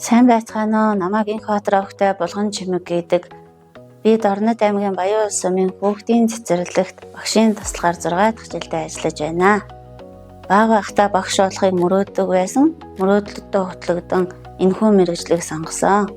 Сайн байцгаана уу? Намайг Инхбаатар охтой Булган Чимэг гэдэг. Би Дорнод аймгийн Баян улс сумын хүүхдийн цэцэрлэгт багшийн туслагаар 6 дахь жилдээ ажиллаж байна. Бага байхдаа багш болохыг мөрөөддөг байсан. Мөрөөдлөдөө хөтлөгдөн энэхүү мэргэжлийг сонгосон.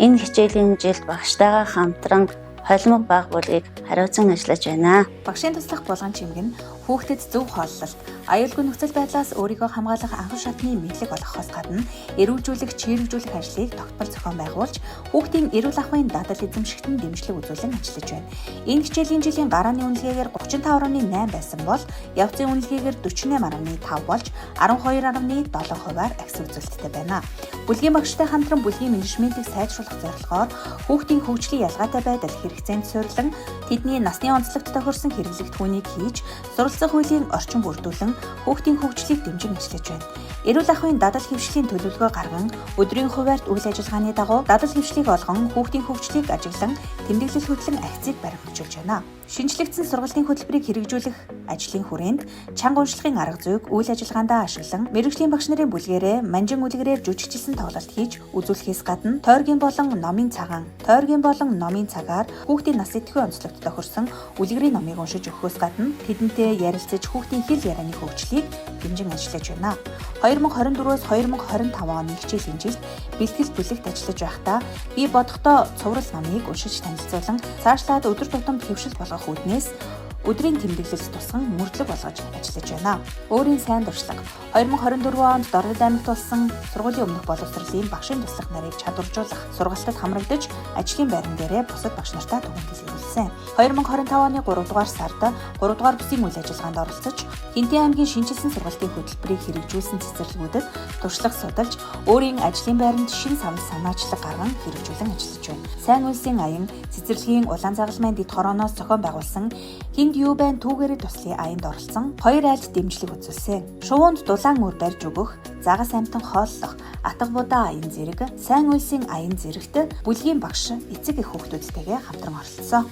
Энэ хичээлийн жилд багштайгаа хамтран холимог баг бүлгийг хариуцан ажиллаж байна. Багшийн туслах Булган Чимэг нь хүүхдэд зөв хооллолт, аюулгүй нөхцөл байдлаас өөрийгөө хамгаалах анхны шатны мэдлэг олгохоос гадна эрүүжүүлэх, чирэгжүүлэх ажлыг тогтмол зохион байгуулж, хүүхдийн эрүүл ахуйн дадал эзэмшигтэн дэмжлэг үзүүлэн ажиллаж байна. Энэ хичээлийн жилийн гарааны үнэлгээгээр 35.8 байсан бол явцын үнэлгээгээр 48.5 болж 12.7%-аар ахис үзүүлэлттэй байна. Бүлгийн багштай хамтран бүлгийн менежментийг сайжруулах зорилгоор хүүхдийн хөгжлийн ялгаатай байдал хэрэгцээнд суйрлан тэдний насны онцлогт тохирсон хэрэглэгт хүнийг хийж суралцах хуулийн орчин бүрдүүлэн хүүхдийн хөгжлийг дэмжин ажиллаж байна. Эрүүл ахуйн дадал хэвшлийн төлөвлөгөө гарган өдрийн хуваарьт үйл ажиллагааны дагуу дадал хэвшлийг олгон хүүхдийн хөгжлийг ажиглан тэмдэглэл хөтлөн акцийг баримтжуулж байна. Шинжлэгдсэн сургалтын хөтөлбөрийг хэрэгжүүлэх ажлын хүрээнд чанга уншлагын арга зүйг үйл ажиллагаандаа ашиглан мэргэжлийн багш нарын бүлгээрээ манжин үлгэрээр жүжигчилсэн тоглолт хийж үзүүлэхээс гадна тойргийн болон номын цагаар хүүхдийн нас идэвхүй онцлогт тохирсон үлгэрийн номыг уншиж өгөхөөс гадна тэдэнтэй ярилцаж хүүхдийн хэл ярианы хөгжлийг дэмжин ажиллаж байна. 2024-өөс 2025 оны хичээлийн жилд бэлтгэл бүлэгт ажиллаж байхдаа би бодохдоо цуврал номыг уншиж танилцуулан цаашлаад өдөр тутамд хэвшил болгох үүднээс өдрийн тэмдэглэлд тусган мөрдлөг болгож ажиллаж байна. Өөрийн сайн дуршлаг 2024 онд Дорнод аймагт болсон сургуулийн өмнөх боловсролын багшийн туслах нарыг чадваржуулах сургалтад хамрагдаж ажлын байран дээрээ бусад багш нартай түгээмжлэл хийсэн. 2025 оны 3 дугаар сард 3 дугаар бүсийн үйл ажиллагаанд оролцож Хинтээ аймгийн шинжилсэн сургалтын хөтөлбөрийг хэрэгжүүлсэн цэцэрлэгүүдэд туршлага судалж өөрийн ажлын байранд шин санаачлаг гарган хэрэгжүүлэн ажиллаж байна. Сайн үйлсийн аян цэцэрлэгийн улаан загалмайн дэд хорооноос зохион байгуулсан Хинд юу байна түүгээрээ туслын аянд оролцсон 2 айлд дэмжлэг үзүүлсэн. Шувуунд дулаан үр барьж өгөх, загас амтан хооллох, атга будаа аян зэрэг, сайн үйлсийн аян зэрэгт бүлгийн багш эцэг эх хүүхдүүдтэйгээ хамтран оролцсон.